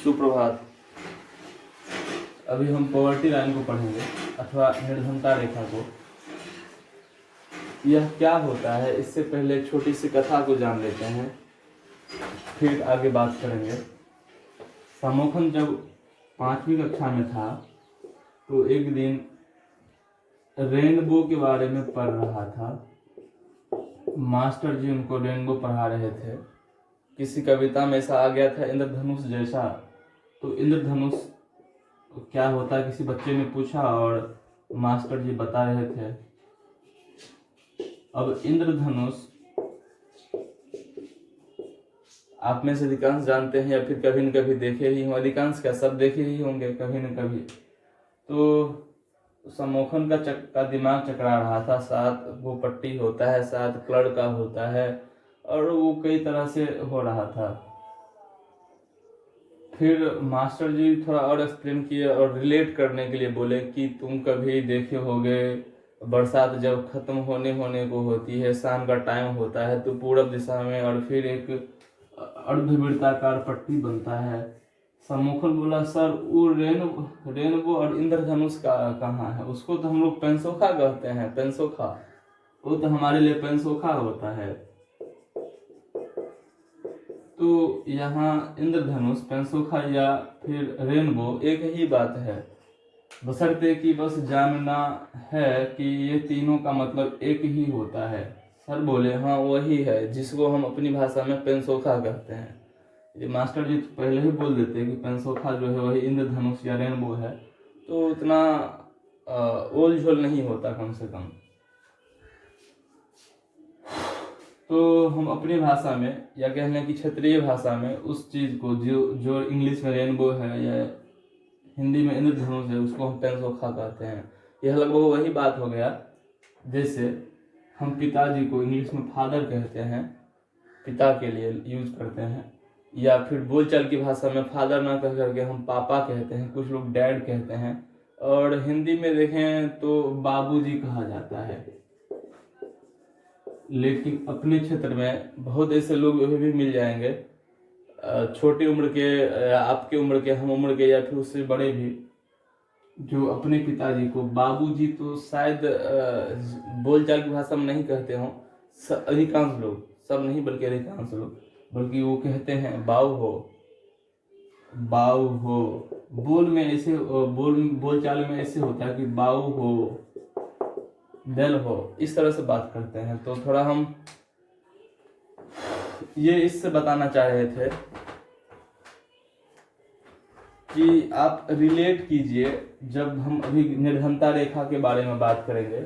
सुप्रभात। अभी हम पॉवर्टी लाइन को पढ़ेंगे अथवा निर्धनता रेखा को। यह क्या होता है, इससे पहले एक छोटी सी कथा को जान लेते हैं, फिर आगे बात करेंगे। समोखन जब 5वीं कक्षा में था तो एक दिन रेनबो के बारे में पढ़ रहा था। मास्टर जी उनको रेनबो पढ़ा रहे थे। किसी कविता में ऐसा आ गया था इंद्रधनुष जैसा, तो इंद्रधनुष क्या होता है किसी बच्चे ने पूछा और मास्टर जी बता रहे थे। अब इंद्रधनुष आप में से अधिकांश जानते हैं या फिर कभी न कभी देखे ही हों। अधिकांश क्या, सब देखे ही होंगे कभी न कभी। तो समोखन का दिमाग चकरा रहा था। 7 वो पट्टी होता है, 7 क्लड का होता है और वो कई तरह से हो रहा था। फिर मास्टर जी थोड़ा और एक्सप्लेन किए और रिलेट करने के लिए बोले कि तुम कभी देखे होगे बरसात जब खत्म होने को होती है, शाम का टाइम होता है तो पूरब दिशा में और फिर एक अर्धवृत्ताकार पट्टी बनता है। समोखन बोला सर वो रेनबो और इंद्रधनुष का कहाँ है? उसको तो हम लोग पेंसोखा कहते हैं, पेंसोखा। वो तो हमारे लिए पेंसोखा होता है। तो यहाँ इंद्रधनुष, पेंसोखा या फिर रेनबो एक ही बात है, बशर्ते कि बस जानना है कि ये तीनों का मतलब एक ही होता है। सर बोले हाँ वही है जिसको हम अपनी भाषा में पेंसोखा कहते हैं। ये मास्टर जी पहले ही बोल देते हैं कि पेंसोखा जो है वही इंद्रधनुष या रेनबो है, तो इतना ओल झोल नहीं होता कम से कम। तो हम अपनी भाषा में या कह लें कि क्षेत्रीय भाषा में उस चीज़ को जो इंग्लिश में रेनबो है या हिंदी में इंद्रधनुष है उसको हम पेंसोखा कहते हैं। यह लगभग वही बात हो गया जैसे हम पिताजी को इंग्लिश में फादर कहते हैं, पिता के लिए यूज करते हैं, या फिर बोलचाल की भाषा में फादर ना कह करके हम पापा कहते हैं, कुछ लोग डैड कहते हैं, और हिंदी में देखें तो बाबूजी कहा जाता है। लेकिन अपने क्षेत्र में बहुत ऐसे लोग भी मिल जाएंगे, छोटी उम्र के, आपके उम्र के, हम उम्र के या फिर उससे बड़े भी, जो अपने पिताजी को बाबूजी तो शायद बोलचाल की भाषा में नहीं कहते हों। अधिकांश लोग, सब नहीं बल्कि अधिकांश लोग, बल्कि वो कहते हैं बाऊ हो, बाऊ हो। बोल में ऐसे बोलचाल में ऐसे होता है कि बाऊ हो, दल हो, इस तरह से बात करते हैं। तो थोड़ा हम ये इससे बताना चाह रहे थे कि आप रिलेट कीजिए जब हम अभी निर्धनता रेखा के बारे में बात करेंगे,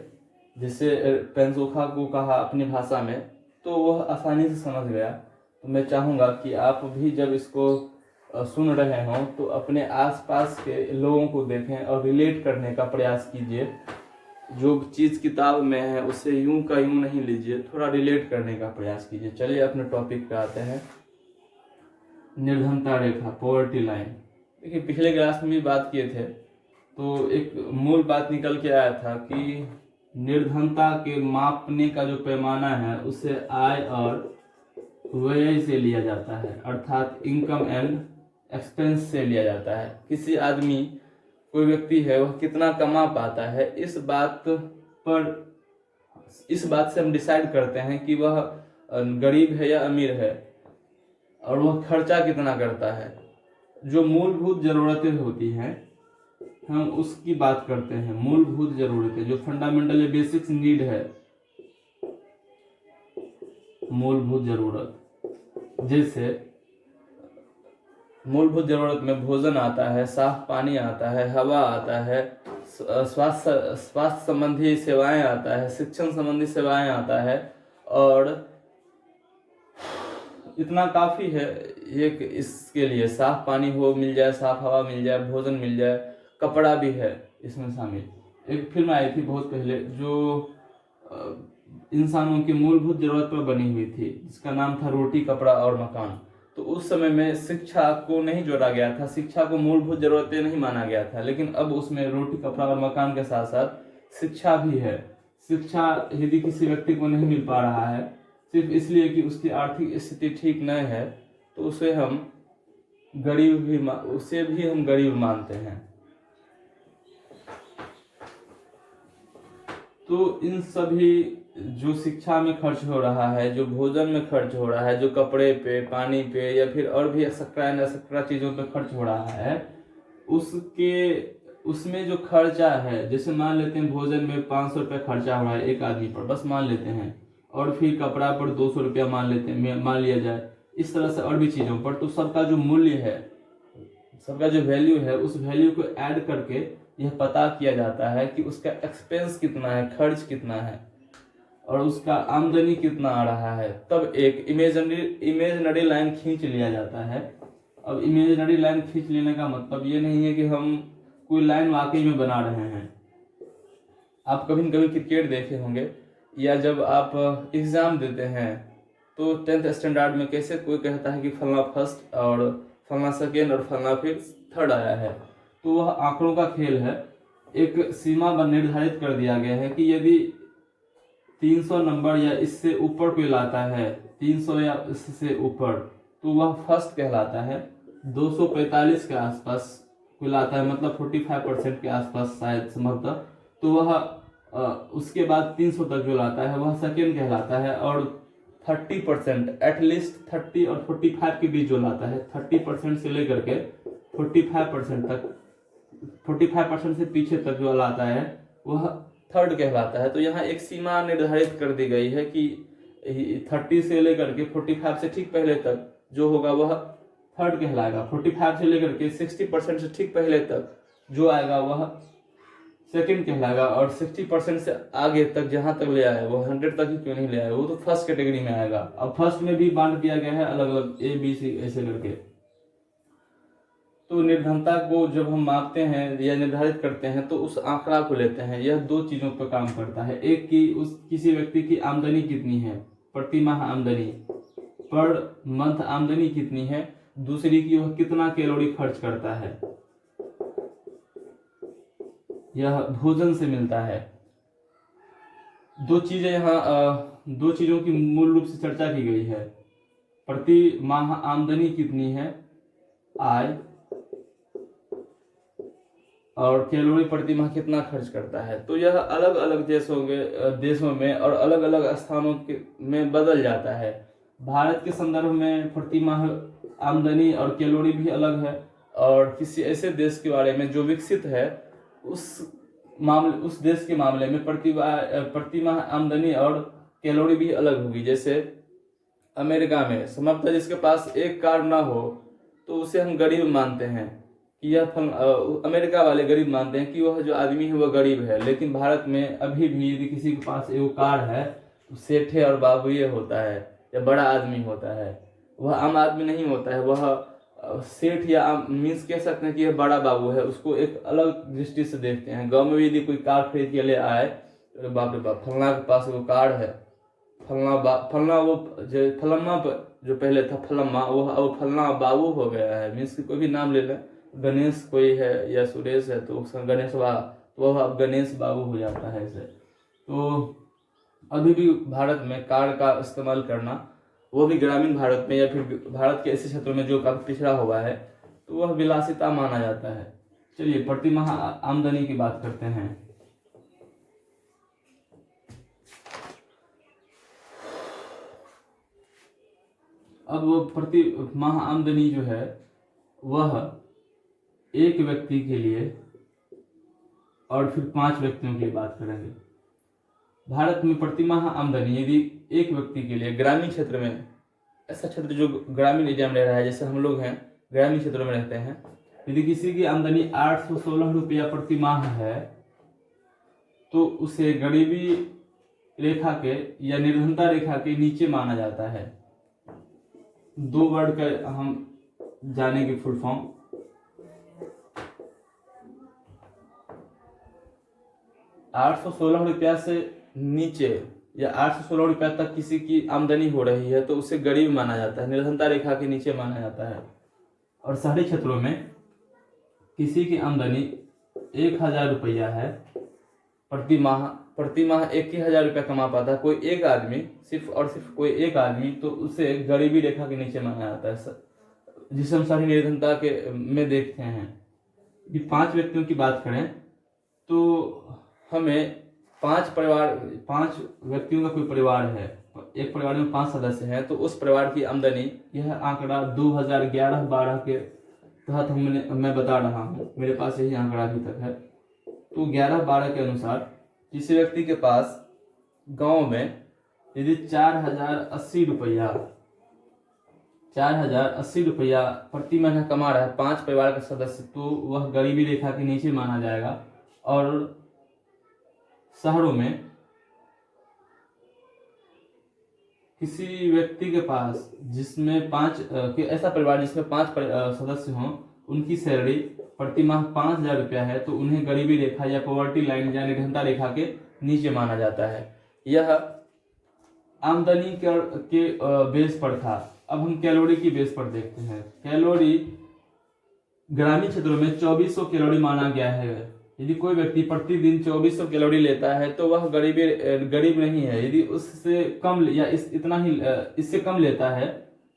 जिससे पेंसोखा को कहा अपनी भाषा में, तो वह आसानी से समझ गया। तो मैं चाहूँगा कि आप भी जब इसको सुन रहे हों तो अपने आसपास के लोगों को देखें और रिलेट करने का प्रयास कीजिए। जो चीज़ किताब में है उसे यूं का यूं नहीं लीजिए, थोड़ा रिलेट करने का प्रयास कीजिए। चलिए अपने टॉपिक पे आते हैं। निर्धनता रेखा, पॉवर्टी लाइन। देखिए पिछले क्लास में भी बात किए थे तो एक मूल बात निकल के आया था कि निर्धनता के मापने का जो पैमाना है उसे आय और व्यय से लिया जाता है, अर्थात इनकम एंड एक्सपेंस से लिया जाता है। किसी आदमी, कोई व्यक्ति है, वह कितना कमा पाता है, इस बात से हम डिसाइड करते हैं कि वह गरीब है या अमीर है, और वह खर्चा कितना करता है। जो मूलभूत जरूरतें होती हैं हम उसकी बात करते हैं। मूलभूत जरूरतें, जो फंडामेंटल या बेसिक्स नीड है, मूलभूत जरूरत, जैसे मूलभूत जरूरत में भोजन आता है, साफ पानी आता है, हवा आता है, स्वास्थ्य संबंधी सेवाएं आता है, शिक्षण संबंधी सेवाएं आता है, और इतना काफी है एक इसके लिए। साफ पानी हो मिल जाए, साफ हवा मिल जाए, भोजन मिल जाए, कपड़ा भी है इसमें शामिल। एक फिल्म आई थी बहुत पहले जो इंसानों की मूलभूत जरूरत पर बनी हुई थी, जिसका नाम था रोटी, कपड़ा और मकान। तो उस समय में शिक्षा को नहीं जोड़ा गया था, शिक्षा को मूलभूत जरूरतें नहीं माना गया था, लेकिन अब उसमें रोटी, कपड़ा और मकान के साथ साथ शिक्षा भी है। शिक्षा यदि किसी व्यक्ति को नहीं मिल पा रहा है सिर्फ इसलिए कि उसकी आर्थिक स्थिति ठीक नहीं है, तो उसे हम गरीब भी उसे भी हम गरीब मानते हैं। तो इन सभी जो शिक्षा में खर्च हो रहा है, जो भोजन में खर्च हो रहा है, जो कपड़े पे, पानी पे या फिर और भी एक्सेट्रा चीज़ों पे खर्च हो रहा है, उसमें जो खर्चा है, जैसे मान लेते हैं भोजन में 500 रुपया खर्चा हो रहा है एक आदमी पर, बस मान लेते हैं, और फिर कपड़ा पर 200 रुपया मान लिया जाए, इस तरह से और भी चीज़ों पर, तो सबका जो मूल्य है, सबका जो वैल्यू है, उस वैल्यू को ऐड करके यह पता किया जाता है कि उसका एक्सपेंस कितना है, खर्च कितना है और उसका आमदनी कितना आ रहा है। तब एक इमेजनरी लाइन खींच लिया जाता है। अब इमेजनरी लाइन खींच लेने का मतलब ये नहीं है कि हम कोई लाइन वाकई में बना रहे हैं। आप कभी न कभी क्रिकेट देखे होंगे, या जब आप एग्जाम देते हैं तो 10th स्टैंडर्ड में कैसे कोई कहता है कि फलना फर्स्ट और फलना सेकेंड और फलना फिर थर्ड आया है, तो वह आंकड़ों का खेल है। एक सीमा निर्धारित कर दिया गया है कि यदि 300 नंबर या इससे ऊपर कोई लाता है, 300 या इससे ऊपर, तो वह फर्स्ट कहलाता है। 245 के आसपास कोई लाता है, मतलब 45% के आसपास शायद संभवतः, तो वह उसके बाद 300 तक जो लाता है वह सेकेंड कहलाता है। और 30%, एटलीस्ट 30 और 45 के बीच जो लाता है, 30% से लेकर के 45% तक, 45% से पीछे तक जो लाता है वह थर्ड कहलाता है। तो यहाँ एक सीमा निर्धारित कर दी गई है कि 30 से लेकर के 45 से ठीक पहले तक जो होगा वह थर्ड कहलाएगा। 45 से लेकर के 60% से ठीक पहले तक जो आएगा वह सेकंड कहलाएगा। और 60% से आगे तक जहां तक ले आए, वो 100 तक ही क्यों नहीं ले आए, वो तो फर्स्ट कैटेगरी में आएगा। अब फर्स्ट में भी बांट दिया गया है अलग अलग ABC ऐसे करके। तो निर्धनता को जब हम मापते हैं या निर्धारित करते हैं तो उस आंकड़ा को लेते हैं। यह दो चीजों पर काम करता है, एक कि उस किसी व्यक्ति की आमदनी कितनी है, प्रति माह आमदनी, पर मंथ आमदनी कितनी है, दूसरी की वह कितना कैलोरी खर्च करता है, यह भोजन से मिलता है। दो चीजें यहाँ, दो चीजों की मूल रूप से चर्चा की गई है, प्रति माह आमदनी कितनी है, आय, और कैलोरी प्रति माह कितना खर्च करता है। तो यह अलग अलग देशों में और अलग अलग स्थानों में बदल जाता है। भारत के संदर्भ में प्रति माह आमदनी और कैलोरी भी अलग है, और किसी ऐसे देश के बारे में जो विकसित है उस देश के मामले में प्रति माह आमदनी और कैलोरी भी अलग होगी। जैसे अमेरिका में संभवतः जिसके पास एक कार ना हो तो उसे हम गरीब मानते हैं कि अमेरिका वाले गरीब मानते हैं कि वह जो आदमी है वह गरीब है। लेकिन भारत में अभी भी यदि किसी के पास एक कार है तो सेठ और बाबू ये होता है या बड़ा आदमी होता है, वह आम आदमी नहीं होता है। वह सेठ या मीन्स कह सकते हैं कि यह बड़ा बाबू है, उसको एक अलग दृष्टि से देखते हैं। गांव में भी यदि कोई कार खरीद के ले आए तो बाप रे बाप, फलना के पास वो कार है, फलना वो फलम्मा जो पहले था फलम्मा, वो अब फलना बाबू हो गया है। मीन्स कोई भी नाम ले लें, गणेश कोई है या सुरेश है तो गणेश वह अब गणेश बाबू हो जाता है ऐसे। तो अभी भी भारत में कार का इस्तेमाल करना, वो भी ग्रामीण भारत में या फिर भारत के ऐसे क्षेत्रों में जो काफी पिछड़ा हुआ है, तो वह विलासिता माना जाता है। चलिए प्रति माह आमदनी की बात करते हैं। अब वो प्रति माह आमदनी जो है वह एक व्यक्ति के लिए और फिर 5 व्यक्तियों के लिए बात करेंगे। भारत में प्रति माह आमदनी यदि एक व्यक्ति के लिए ग्रामीण क्षेत्र में, ऐसा क्षेत्र जो ग्रामीण एरिया में रह रहा है, जैसे हम लोग हैं ग्रामीण क्षेत्रों में रहते हैं, यदि किसी की आमदनी 816 रुपया प्रति माह है तो उसे गरीबी रेखा के या निर्धनता रेखा के नीचे माना जाता है। 2 वर्ड का हम जानेंगे फुल फॉर्म। 816 रुपया से नीचे या 816 रुपया तक किसी की आमदनी हो रही है तो उसे गरीब माना जाता है, निर्धनता रेखा के नीचे माना जाता है। और शहरी क्षेत्रों में किसी की आमदनी 1000 रुपया है प्रति माह 1000 रुपया कमा पाता है कोई एक आदमी, सिर्फ और सिर्फ कोई एक आदमी, तो उसे गरीबी रेखा के नीचे माना जाता है। जिसे हम शहरी निर्धनता के में देखते हैं। कि 5 व्यक्तियों की बात करें तो हमें 5 व्यक्तियों का कोई परिवार है, एक परिवार में 5 सदस्य हैं, तो उस परिवार की आमदनी, यह आंकड़ा 2011-12 के तहत मैं बता रहा हूँ, मेरे पास यही आंकड़ा अभी तक है। तो 11-12 के अनुसार किसी व्यक्ति के पास गांव में यदि 4080 रुपया प्रति महीना कमा रहा है 5 परिवार का सदस्य, तो वह गरीबी रेखा के नीचे माना जाएगा। और शहरों में किसी व्यक्ति के पास जिसमें ऐसा परिवार जिसमें 5 सदस्य हों, उनकी सैलरी प्रति माह 5000 रुपया है, तो उन्हें गरीबी रेखा या पॉवर्टी लाइन या निर्धनता रेखा के नीचे माना जाता है। यह आमदनी के बेस पर था। अब हम कैलोरी की बेस पर देखते हैं। कैलोरी ग्रामीण क्षेत्रों में 2400 कैलोरी माना गया है। यदि कोई व्यक्ति प्रतिदिन 2400 कैलोरी लेता है तो वह गरीब नहीं है। यदि उससे कम या इससे कम लेता है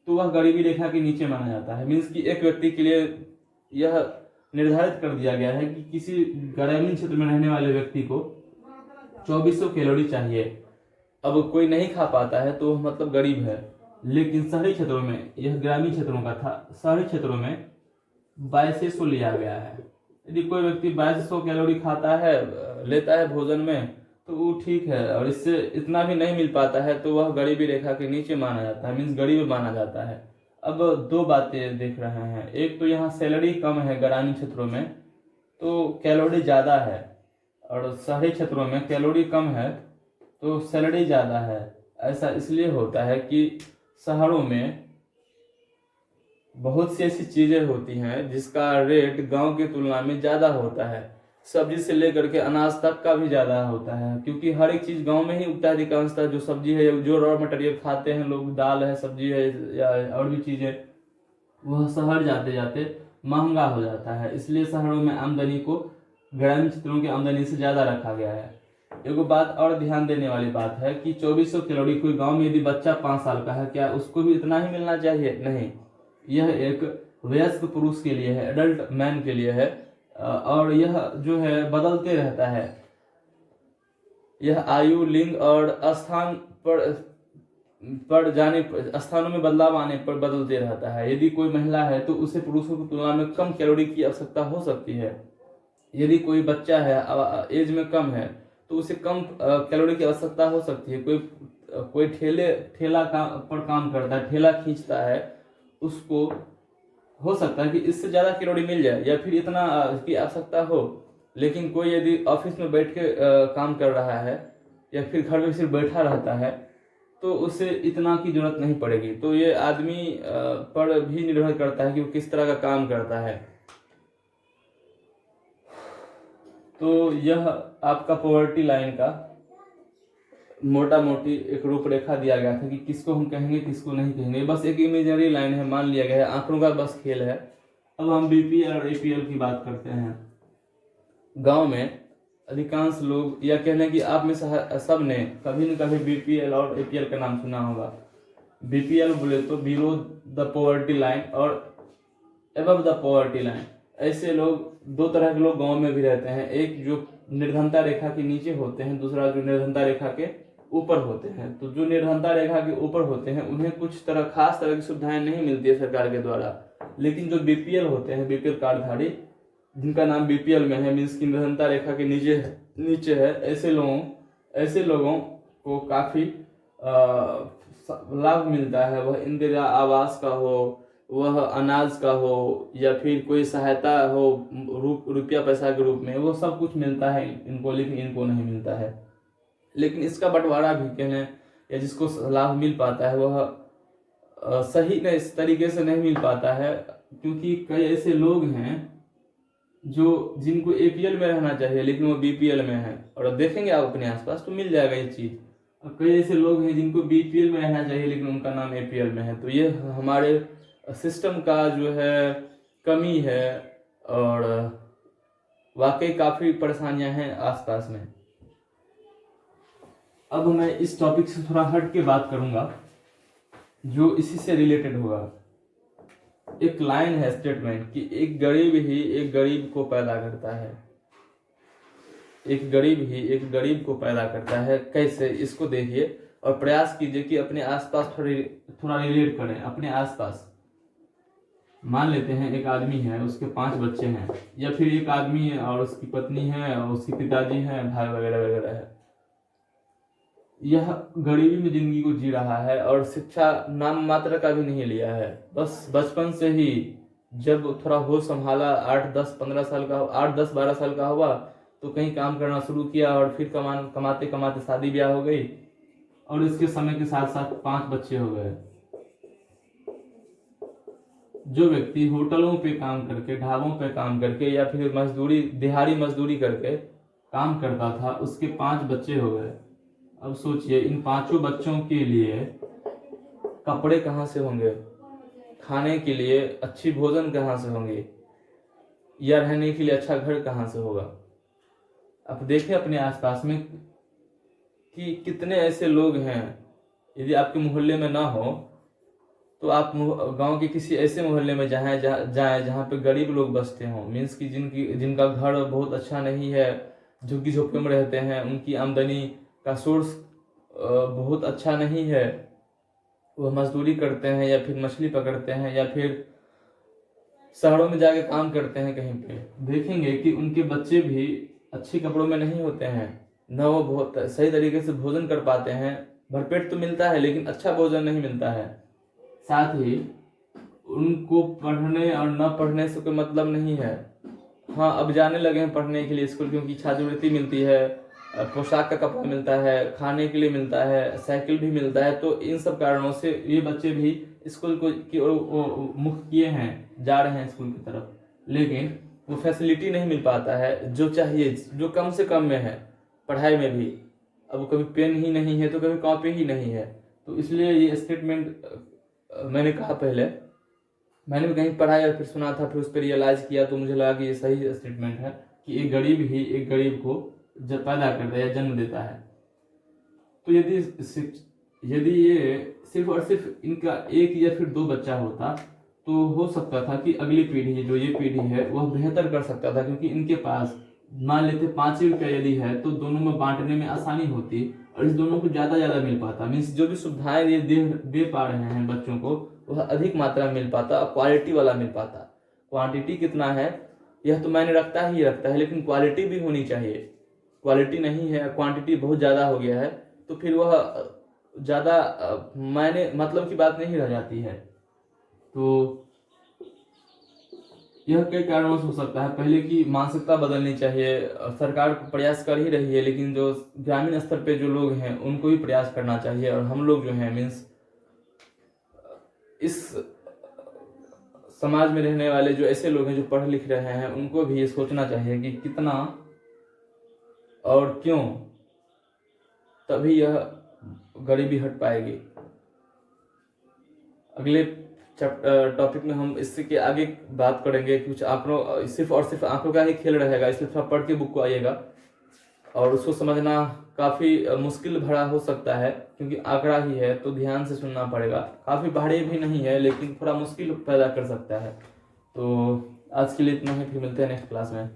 तो वह गरीबी रेखा के नीचे माना जाता है। मीन्स कि एक व्यक्ति के लिए यह निर्धारित कर दिया गया है कि किसी ग्रामीण क्षेत्र में रहने वाले व्यक्ति को 2400 कैलोरी चाहिए। अब कोई नहीं खा पाता है तो मतलब गरीब है। लेकिन शहरी क्षेत्रों में, यह ग्रामीण क्षेत्रों का था, शहरी क्षेत्रों में 2200 लिया गया है। यदि कोई व्यक्ति 2200 कैलोरी खाता है, लेता है भोजन में, तो वो ठीक है। और इससे इतना भी नहीं मिल पाता है तो वह गरीबी रेखा के नीचे माना जाता है, मीन्स गरीब माना जाता है। अब 2 बातें देख रहे हैं। एक तो यहाँ सैलरी कम है ग्रामीण क्षेत्रों में तो कैलोरी ज़्यादा है, और शहरी क्षेत्रों में कैलोरी कम है तो सैलरी ज़्यादा है। ऐसा इसलिए होता है कि शहरों में बहुत सी ऐसी चीज़ें होती हैं जिसका रेट गांव की तुलना में ज़्यादा होता है। सब्जी से लेकर के अनाज तक का भी ज़्यादा होता है, क्योंकि हर एक चीज़ गांव में ही उगता है अधिकांशतः। जो सब्जी है, जो रॉ मटेरियल खाते हैं लोग, दाल है, सब्जी है या और भी चीज़ें, वह शहर जाते जाते महंगा हो जाता है। इसलिए शहरों में आमदनी को ग्रामीण क्षेत्रों की आमदनी से ज़्यादा रखा गया है। एक बात और ध्यान देने वाली बात है कि 2400 कैलोरी कोई गांव में यदि बच्चा 5 साल का है, क्या उसको भी इतना ही मिलना चाहिए? नहीं, यह एक वयस्क पुरुष के लिए है, एडल्ट मैन के लिए है। और यह जो है बदलते रहता है। यह आयु, लिंग और स्थान पर जाने, स्थानों में बदलाव आने पर बदलते रहता है। यदि कोई महिला है तो उसे पुरुषों की तुलना में कम कैलोरी की आवश्यकता हो सकती है। यदि कोई बच्चा है, एज में कम है, तो उसे कम कैलोरी की आवश्यकता हो सकती है। कोई ठेला पर काम करता है, ठेला खींचता है, उसको हो सकता है कि इससे ज़्यादा कैलोरी मिल जाए या फिर इतना की आवश्यकता हो। लेकिन कोई यदि ऑफिस में बैठ के काम कर रहा है या फिर घर में सिर्फ बैठा रहता है तो उसे इतना की जरूरत नहीं पड़ेगी। तो ये आदमी पर भी निर्भर करता है कि वो किस तरह का काम करता है। तो यह आपका पॉवर्टी लाइन का मोटा मोटी एक रूपरेखा दिया गया था कि किसको हम कहेंगे, किसको नहीं कहेंगे। बस एक इमेजिनरी लाइन है, मान लिया गया है, आंकड़ों का बस खेल है। अब हम बीपीएल और एपीएल की बात करते हैं। गांव में अधिकांश लोग, या कहने कि आप में सब ने कभी न कभी बीपीएल और एपीएल का नाम सुना होगा। बीपीएल बोले तो बिलो द पॉवर्टी लाइन और एबव द पॉवर्टी लाइन। ऐसे लोग, 2 तरह के लोग गांव में भी रहते हैं। एक जो निर्धनता रेखा के नीचे होते हैं, दूसरा जो निर्धनता रेखा के ऊपर होते हैं। तो जो निर्धनता रेखा के ऊपर होते हैं उन्हें कुछ खास तरह की सुविधाएं नहीं मिलती है सरकार के द्वारा। लेकिन जो बीपीएल होते हैं, बीपीएल कार्डधारी, जिनका नाम बीपीएल में है, मीन्स की निर्धनता रेखा के नीचे है, ऐसे लोगों को काफी लाभ मिलता है। वह इंदिरा आवास का हो, वह अनाज का हो, या फिर कोई सहायता हो रुपया पैसा के रूप में, वो सब कुछ मिलता है इनको, लेकिन इनको नहीं मिलता है। लेकिन इसका बंटवारा भी कहने, या जिसको लाभ मिल पाता है वह सही इस तरीके से नहीं मिल पाता है, क्योंकि कई ऐसे लोग हैं जिनको एपीएल में रहना चाहिए लेकिन वो बीपीएल में है। और देखेंगे आप अपने आसपास तो मिल जाएगा ये चीज। और कई ऐसे लोग हैं जिनको बीपीएल में रहना चाहिए लेकिन उनका नाम एपीएल में है। तो ये हमारे सिस्टम का जो है कमी है, और वाकई काफी परेशानियां हैं आसपास में। अब मैं इस टॉपिक से थोड़ा हट के बात करूंगा जो इसी से रिलेटेड होगा। एक लाइन है स्टेटमेंट कि एक गरीब ही एक गरीब को पैदा करता है, एक गरीब ही एक गरीब को पैदा करता है। कैसे, इसको देखिए और प्रयास कीजिए कि अपने आसपास थोड़ा रिलेट करें अपने आसपास। मान लेते हैं एक आदमी है, उसके 5 बच्चे हैं, या फिर एक आदमी है और उसकी पत्नी है और उसके पिताजी हैं, भाई वगैरह वगैरह है। यह गरीबी में जिंदगी को जी रहा है और शिक्षा नाम मात्र का भी नहीं लिया है। बस बचपन से ही जब थोड़ा होश संभाला, 8 10 12 साल का हुआ तो कहीं काम करना शुरू किया और फिर कमाते कमाते शादी ब्याह हो गई और इसके समय के साथ साथ 5 बच्चे हो गए। जो व्यक्ति होटलों पे काम करके, ढाबों पे काम करके या फिर मजदूरी, दिहाड़ी मजदूरी करके काम करता था, उसके 5 बच्चे हो गए। अब सोचिए इन 5 बच्चों के लिए कपड़े कहाँ से होंगे, खाने के लिए अच्छी भोजन कहाँ से होंगे, या रहने के लिए अच्छा घर कहाँ से होगा। अब देखें अपने आसपास में कि कितने ऐसे लोग हैं। यदि आपके मोहल्ले में ना हो तो आप गांव के किसी ऐसे मोहल्ले में जाएं जहाँ पे गरीब लोग बसते हों, मीन्स कि जिनका घर बहुत अच्छा नहीं है, झुग्गी झोपड़ी में रहते हैं, उनकी आमदनी का सोर्स बहुत अच्छा नहीं है, वह मजदूरी करते हैं या फिर मछली पकड़ते हैं या फिर शहरों में जाके काम करते हैं कहीं पे। देखेंगे कि उनके बच्चे भी अच्छे कपड़ों में नहीं होते हैं, न वो बहुत सही तरीके से भोजन कर पाते हैं। भरपेट तो मिलता है लेकिन अच्छा भोजन नहीं मिलता है। साथ ही उनको पढ़ने और न पढ़ने से कोई मतलब नहीं है। हाँ, अब जाने लगे हैं पढ़ने के लिए स्कूल, क्योंकि छात्रवृत्ति मिलती है, पोशाक का कपड़ा मिलता है, खाने के लिए मिलता है, साइकिल भी मिलता है। तो इन सब कारणों से ये बच्चे भी स्कूल की ओर मुख किए हैं, जा रहे हैं स्कूल की तरफ, लेकिन वो फैसिलिटी नहीं मिल पाता है जो चाहिए, जो कम से कम में है पढ़ाई में भी। अब कभी पेन ही नहीं है तो कभी कॉपी ही नहीं है। तो इसलिए ये स्टेटमेंट मैंने कहा, पहले मैंने भी कहीं पढ़ा या फिर सुना था, फिर उस पर रियलाइज किया तो मुझे लगा कि ये सही स्टेटमेंट है कि एक गरीब ही एक गरीब को जब पैदा करता है या जन्म देता है। तो यदि ये सिर्फ और सिर्फ इनका एक या फिर 2 बच्चा होता तो हो सकता था कि अगली पीढ़ी, जो ये पीढ़ी है, वह बेहतर कर सकता था, क्योंकि इनके पास मान लेते 5 रुपया यदि है तो दोनों में बांटने में आसानी होती और इस दोनों को ज्यादा मिल पाता। मीन्स जो भी सुविधाएं ये दे पा रहे हैं बच्चों को, वह अधिक मात्रा में मिल पाता और क्वालिटी वाला मिल पाता। क्वांटिटी कितना है यह तो मैंने रखता है, लेकिन क्वालिटी भी होनी चाहिए। क्वालिटी नहीं है, क्वांटिटी बहुत ज्यादा हो गया है तो फिर वह ज्यादा मायने मतलब की बात नहीं रह जाती है। तो यह कई कारणों से हो सकता है। पहले की मानसिकता बदलनी चाहिए। सरकार प्रयास कर ही रही है, लेकिन जो ग्रामीण स्तर पे जो लोग हैं उनको भी प्रयास करना चाहिए। और हम लोग जो हैं, मीन्स इस समाज में रहने वाले जो ऐसे लोग हैं जो पढ़ लिख रहे हैं, उनको भी ये सोचना चाहिए कि कितना और क्यों, तभी यह गरीबी हट पाएगी। अगले टॉपिक में हम इससे के आगे बात करेंगे। कुछ आंकड़ों, सिर्फ और सिर्फ आंकड़ों का ही खेल रहेगा, इसलिए थोड़ा पढ़ के बुक को आइएगा और उसको समझना काफ़ी मुश्किल भरा हो सकता है, क्योंकि आंकड़ा ही है तो ध्यान से सुनना पड़ेगा। काफ़ी भारी भी नहीं है लेकिन थोड़ा मुश्किल पैदा कर सकता है। तो आज के लिए इतना ही, फिर मिलते हैं नेक्स्ट क्लास में।